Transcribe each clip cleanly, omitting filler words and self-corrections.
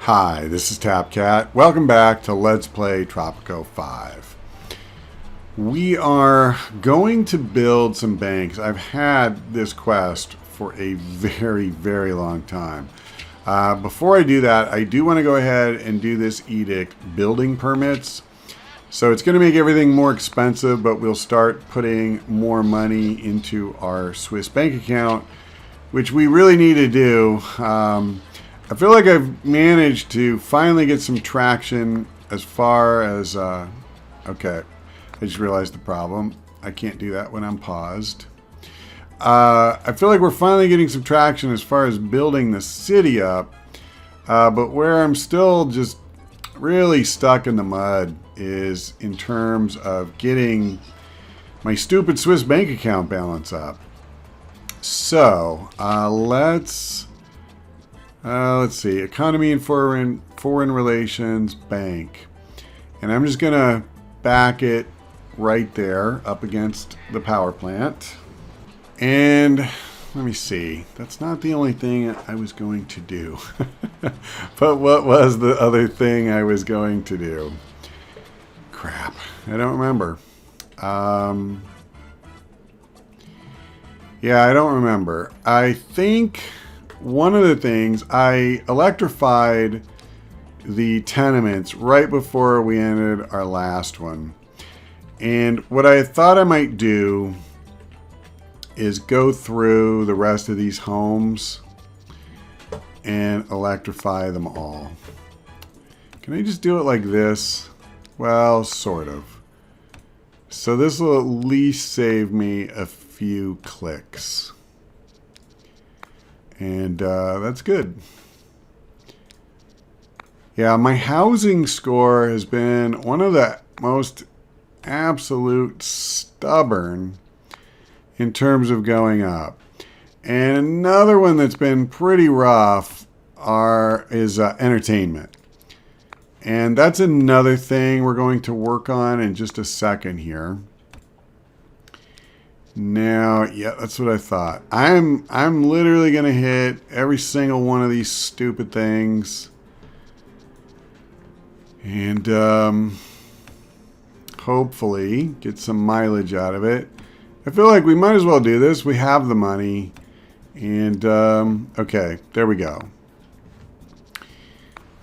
Hi, this is TapCat. Welcome back to Let's Play Tropico 5. We are going to build some banks. I've had this quest for a very long time. Before I do that, I do want to go ahead and do this edict, building permits. So it's going to make everything more expensive, but we'll start putting more money into our Swiss bank account, which we really need to do. I feel like I've managed to finally get some traction as far as, okay, I just realized the problem. I can't do that when I'm paused. I feel like we're finally getting some traction as far as building the city up, but where I'm still just really stuck in the mud is in terms of getting my stupid Swiss bank account balance up. So, let's see, economy and foreign relations, bank. And I'm just going to back it right there up against the power plant. And let me see, that's not the only thing I was going to do. But what was the other thing I was going to do? Crap, I don't remember. Yeah, I don't remember. I think one of the things, I electrified the tenements right before we ended our last one. And what I thought I might do is go through the rest of these homes and electrify them all. Can I just do it like this? Well, sort of. So this will at least save me a few clicks. And that's good. Yeah, my housing score has been one of the most absolute stubborn in terms of going up. And another one that's been pretty rough is entertainment. And that's another thing we're going to work on in just a second here. Now, yeah, that's what I thought. I'm literally going to hit every single one of these stupid things. And hopefully get some mileage out of it. I feel like we might as well do this. We have the money. And, okay, there we go.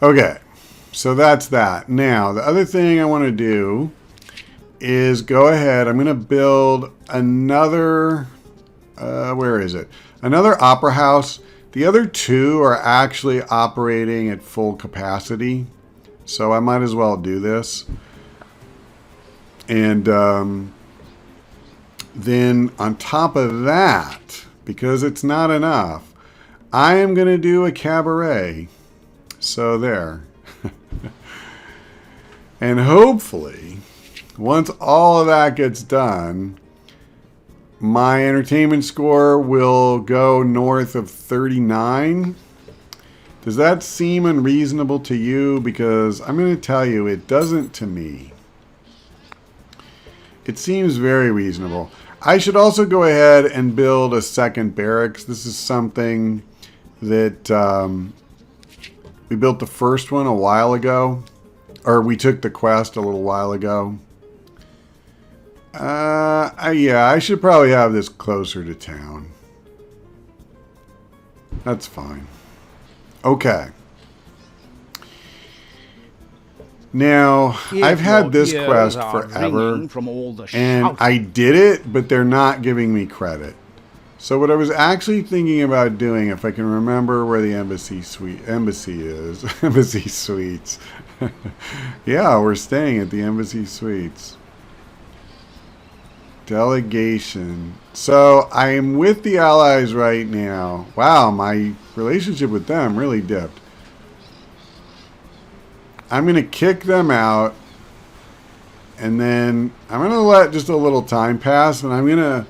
Okay, so that's that. Now, the other thing I want to do is go ahead. I'm going to build another, where is it? Another opera house. The other two are actually operating at full capacity. So I might as well do this. And then on top of that, because it's not enough, I am going to do a cabaret. So there. And hopefully, once all of that gets done, my entertainment score will go north of 39. Does that seem unreasonable to you? Because I'm going to tell you, it doesn't to me. It seems very reasonable. I should also go ahead and build a second barracks. This is something that we built the first one a while ago. Or we took the quest a little while ago. Yeah, I should probably have this closer to town. That's fine. Okay. Now, I've had this quest forever, and I did it, but they're not giving me credit. So what I was actually thinking about doing, if I can remember where the embassy is, embassy suites. Yeah, we're staying at the embassy suites. Delegation. So I am with the allies right now. Wow, my relationship with them really dipped. I'm going to kick them out. And then I'm going to let just a little time pass. And I'm going to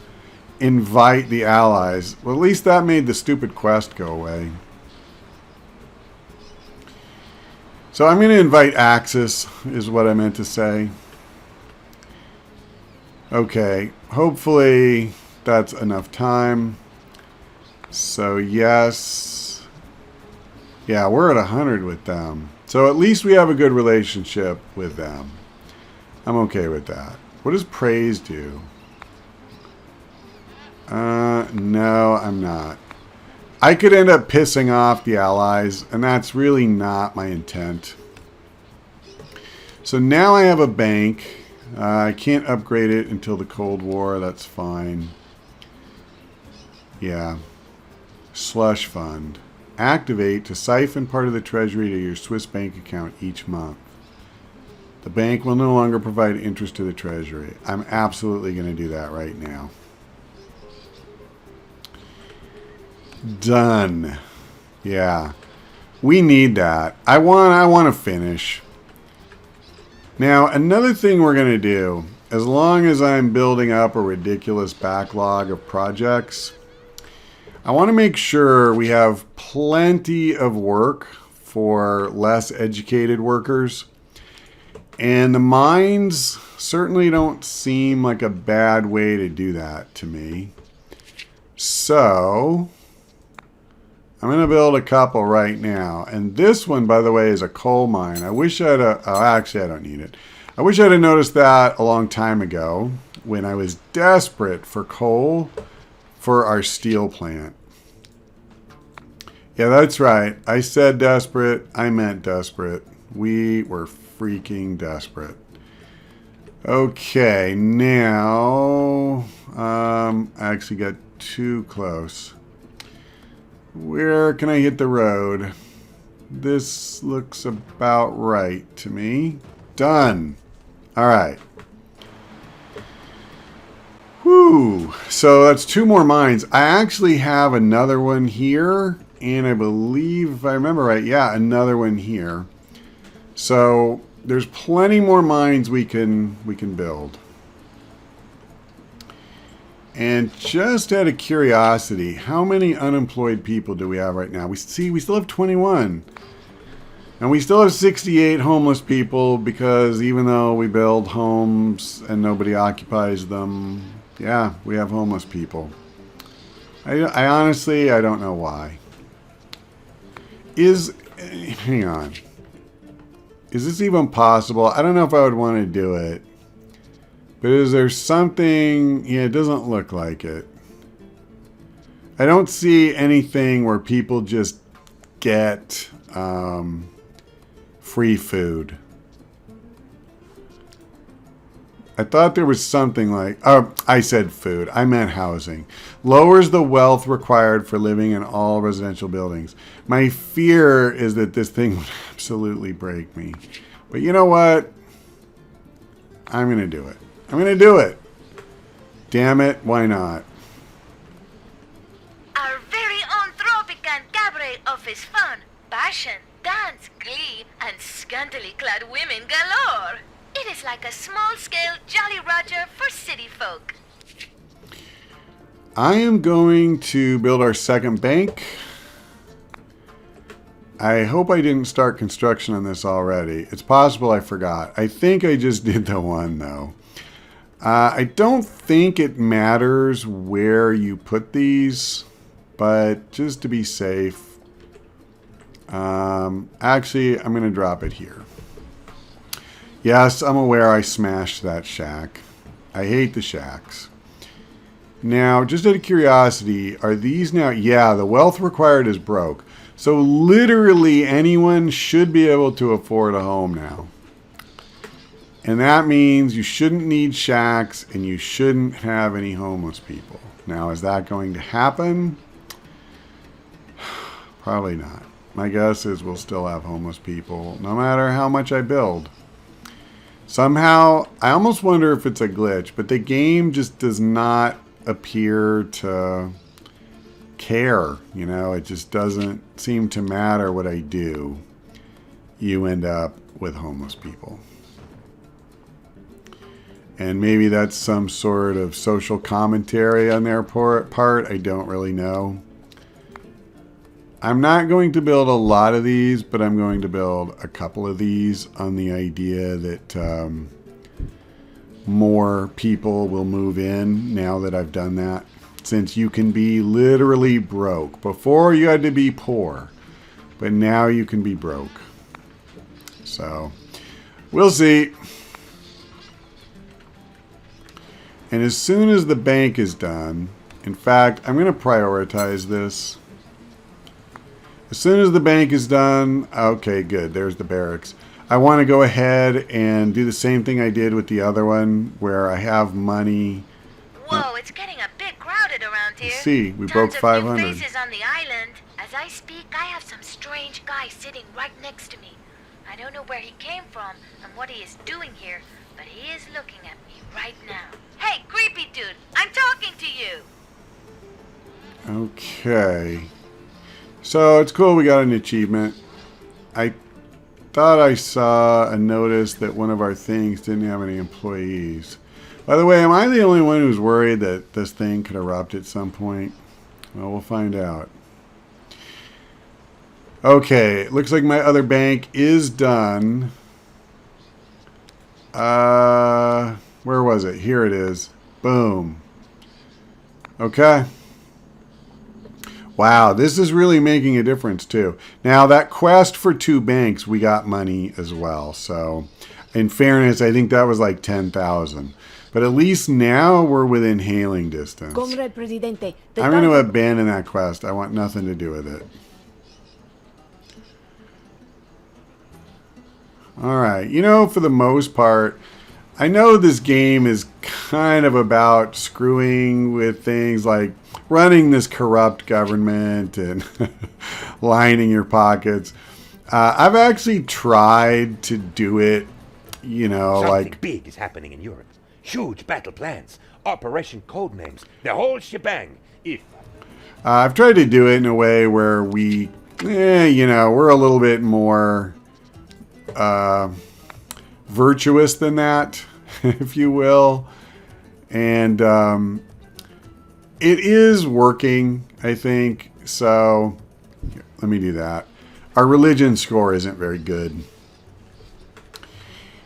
invite the allies. Well, at least that made the stupid quest go away. So I'm going to invite Axis, is what I meant to say. Okay, hopefully that's enough time. So yes, Yeah, we're at 100 with them. So at least we have a good relationship with them. I'm okay with that. What does praise do? No, I'm not. I could end up pissing off the allies, and that's really not my intent. So now I have a bank. I can't upgrade it until the Cold War. That's fine. Yeah. Slush fund. Activate to siphon part of the treasury to your Swiss bank account each month. The bank will no longer provide interest to the treasury. I'm absolutely going to do that right now. Done. Yeah. We need that. I want to finish. Now, another thing we're going to do, as long as I'm building up a ridiculous backlog of projects, I want to make sure we have plenty of work for less educated workers. And the mines certainly don't seem like a bad way to do that to me. So I'm going to build a couple right now. And this one, by the way, is a coal mine. I wish I'd... actually, I don't need it. I wish I'd have noticed that a long time ago when I was desperate for coal for our steel plant. Yeah, that's right. I said desperate. I meant desperate. We were freaking desperate. Okay, now... I actually got too close. Where can I hit the road? This looks about right to me. Done. All right. Whew. So that's 2 more mines. I actually have another one here. And I believe, if I remember right, yeah, another one here. So there's plenty more mines we can build. And just out of curiosity, how many unemployed people do we have right now? We still have 21. And we still have 68 homeless people because even though we build homes and nobody occupies them, yeah, we have homeless people. I honestly, I don't know why. Hang on. Is this even possible? I don't know if I would want to do it. But is there something... Yeah, it doesn't look like it. I don't see anything where people just get free food. I thought there was something like... Oh, I said food. I meant housing. Lowers the wealth required for living in all residential buildings. My fear is that this thing would absolutely break me. But you know what? I'm going to do it. I'm going to do it. Damn it, why not? Our very own Tropican cabaret offers fun, passion, dance, glee, and scantily clad women galore. It is like a small-scale Jolly Roger for city folk. I am going to build our second bank. I hope I didn't start construction on this already. It's possible I forgot. I think I just did the one, though. I don't think it matters where you put these, but just to be safe, actually, I'm going to drop it here. Yes, I'm aware I smashed that shack. I hate the shacks. Now, just out of curiosity, are these now... Yeah, the wealth required is broke. So literally anyone should be able to afford a home now. And that means you shouldn't need shacks and you shouldn't have any homeless people. Now, is that going to happen? Probably not. My guess is we'll still have homeless people no matter how much I build. Somehow, I almost wonder if it's a glitch, but the game just does not appear to care. You know, it just doesn't seem to matter what I do. You end up with homeless people. And maybe that's some sort of social commentary on their part. I don't really know. I'm not going to build a lot of these, but I'm going to build a couple of these on the idea that more people will move in now that I've done that. Since you can be literally broke. Before you had to be poor. but now you can be broke. So, we'll see. And as soon as the bank is done, in fact, I'm going to prioritize this. As soon as the bank is done, okay, good, there's the barracks. I want to go ahead and do the same thing I did with the other one, where I have money. Whoa, it's getting a bit crowded around here. See, we broke 500. Tons of new faces on the island. As I speak, I have some strange guy sitting right next to me. I don't know where he came from and what he is doing here, but he is looking at me right now. Hey, creepy dude, I'm talking to you. Okay. So it's cool we got an achievement. I thought I saw a notice that one of our things didn't have any employees. By the way, am I the only one who's worried that this thing could erupt at some point? Well, we'll find out. Okay, it looks like my other bank is done. Where was it? Here it is. Boom. Okay. Wow, this is really making a difference too. Now, that quest for 2 banks, we got money as well. So, in fairness, I think that was like 10,000. But at least now we're within hailing distance. Comrade Presidente, I'm going to abandon that quest. I want nothing to do with it. Alright, you know, for the most part, I know this game is kind of about screwing with things like running this corrupt government and lining your pockets. I've actually tried to do it, you know, Something big is happening in Europe. Huge battle plans, operation code names, the whole shebang. I've tried to do it in a way where we, you know, we're a little bit more virtuous than that, if you will. And it is working, I think. So let me do that. Our religion score isn't very good.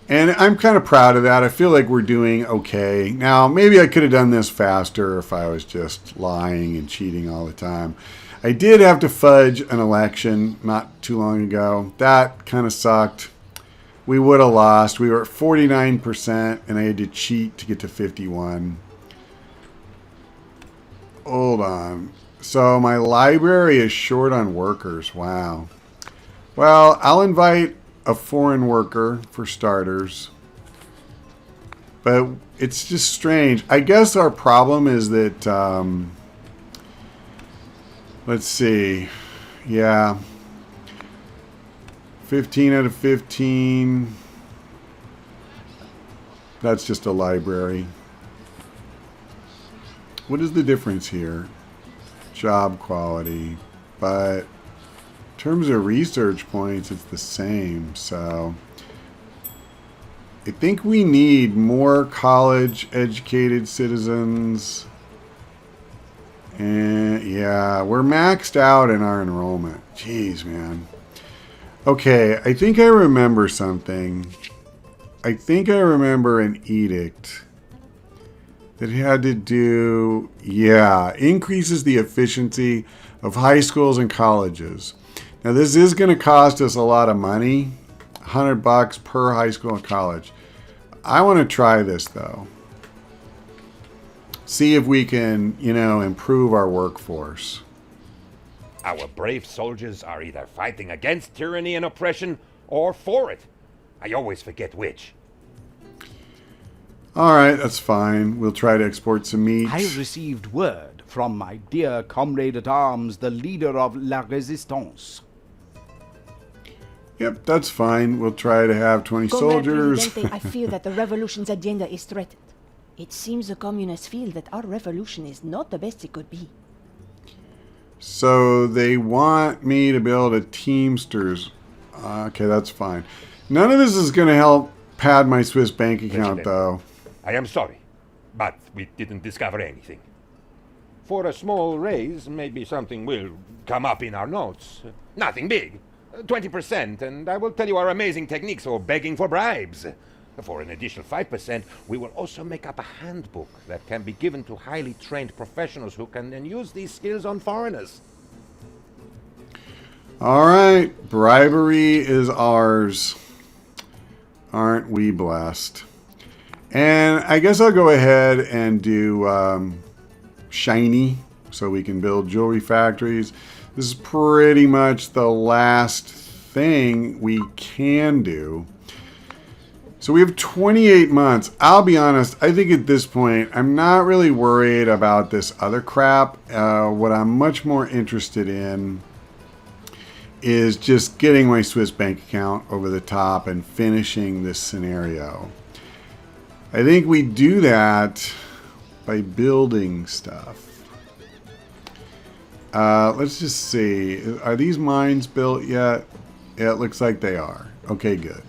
And I'm kind of proud of that. I feel like we're doing okay. Now, maybe I could have done this faster if I was just lying and cheating all the time. I did have to fudge an election not too long ago. That kind of sucked. We would have lost. We were at 49%, and I had to cheat to get to 51. Hold on. So my library is short on workers. Wow. Well, I'll invite a foreign worker for starters. But it's just strange. I guess our problem is that, let's see. Yeah. 15 out of 15. That's just a library. What is the difference here? Job quality. But in terms of research points, it's the same. So I think we need more college-educated citizens. And yeah, we're maxed out in our enrollment. Jeez, man. Okay, I think I remember something. I think I remember an edict that had to do, yeah, increases the efficiency of high schools and colleges. Now, this is going to cost us a lot of money, $100 per high school and college. I want to try this, though. See if we can, you know, improve our workforce. Our brave soldiers are either fighting against tyranny and oppression or for it. I always forget which. All right, that's fine. We'll try to export some meat. I received word from my dear comrade-at-arms, the leader of La Resistance. Yep, that's fine. We'll try to have 20 Comrade soldiers. Presidente, I fear that the revolution's agenda is threatened. It seems the communists feel that our revolution is not the best it could be. So they want me to build a Teamsters. Okay, that's fine. None of this is going to help pad my Swiss bank account, though. I am sorry, but we didn't discover anything. For a small raise, maybe something will come up in our notes. Nothing big. 20%, and I will tell you our amazing techniques for begging for bribes. For an additional 5%, we will also make up a handbook that can be given to highly trained professionals who can then use these skills on foreigners. All right, bribery is ours. Aren't we blessed? And I guess I'll go ahead and do shiny so we can build jewelry factories. This is pretty much the last thing we can do. So we have 28 months. I'll be honest, I think at this point, I'm not really worried about this other crap. What I'm much more interested in is just getting my Swiss bank account over the top and finishing this scenario. I think we do that by building stuff. Let's just see. Are these mines built yet? Yeah, it looks like they are. Okay, good.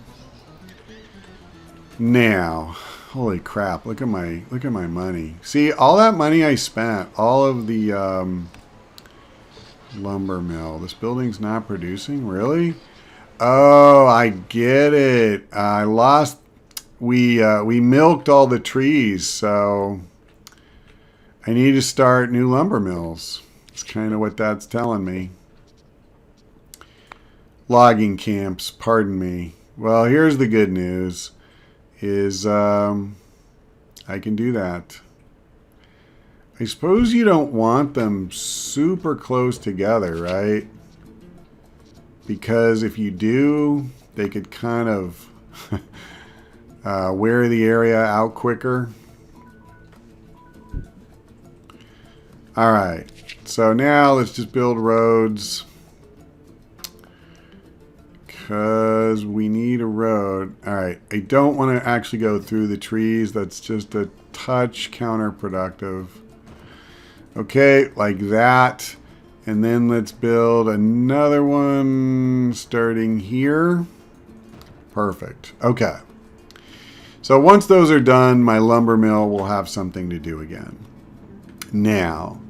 Now, holy crap! Look at my money. See, all that money I spent, all of the lumber mill. This building's not producing, really? Oh, I get it. I lost. We milked all the trees, so I need to start new lumber mills. That's kind of what that's telling me. Logging camps, pardon me. Well, here's the good news. Is I can do that. I suppose you don't want them super close together, right? Because if you do, they could kind of wear the area out quicker. All right, so now let's just build roads. Because we need a road. Alright, I don't want to actually go through the trees. That's just a touch counterproductive. Okay, like that. And then let's build another one starting here. Perfect. Okay. So once those are done, my lumber mill will have something to do again. Now,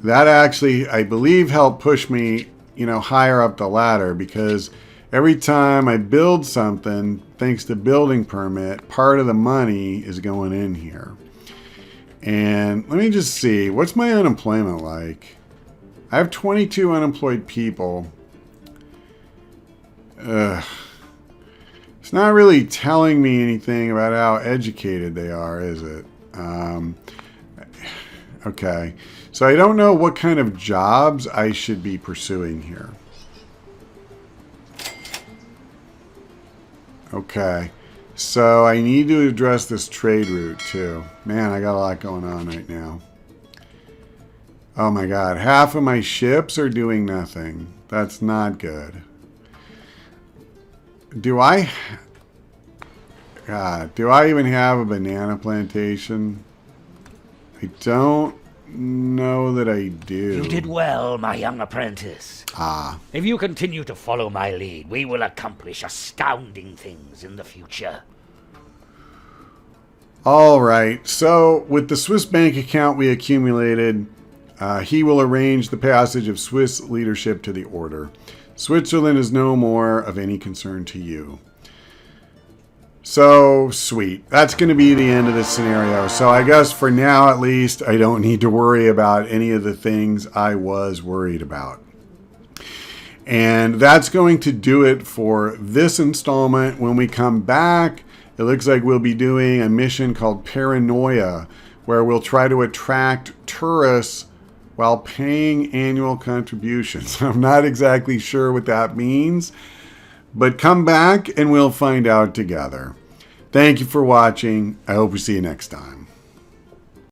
that actually, I believe, helped push me, higher up the ladder, because every time I build something, thanks to building permit, part of the money is going in here. And let me just see, what's my unemployment like? I have 22 unemployed people. It's not really telling me anything about how educated they are, is it? Okay, so I don't know what kind of jobs I should be pursuing here. Okay, so I need to address this trade route too. Man, I got a lot going on right now. Oh my god, half of my ships are doing nothing. That's not good. Do I even have a banana plantation? I don't know that I do. You did well, my young apprentice. Ah. If you continue to follow my lead, we will accomplish astounding things in the future. All right. So with the Swiss bank account we accumulated, he will arrange the passage of Swiss leadership to the order. Switzerland is no more of any concern to you. So, sweet. That's going to be the end of this scenario. So I guess for now, at least, I don't need to worry about any of the things I was worried about. And that's going to do it for this installment. When we come back, it looks like we'll be doing a mission called Paranoia, where we'll try to attract tourists while paying annual contributions. I'm not exactly sure what that means, but come back and we'll find out together. Thank you for watching. I hope we see you next time.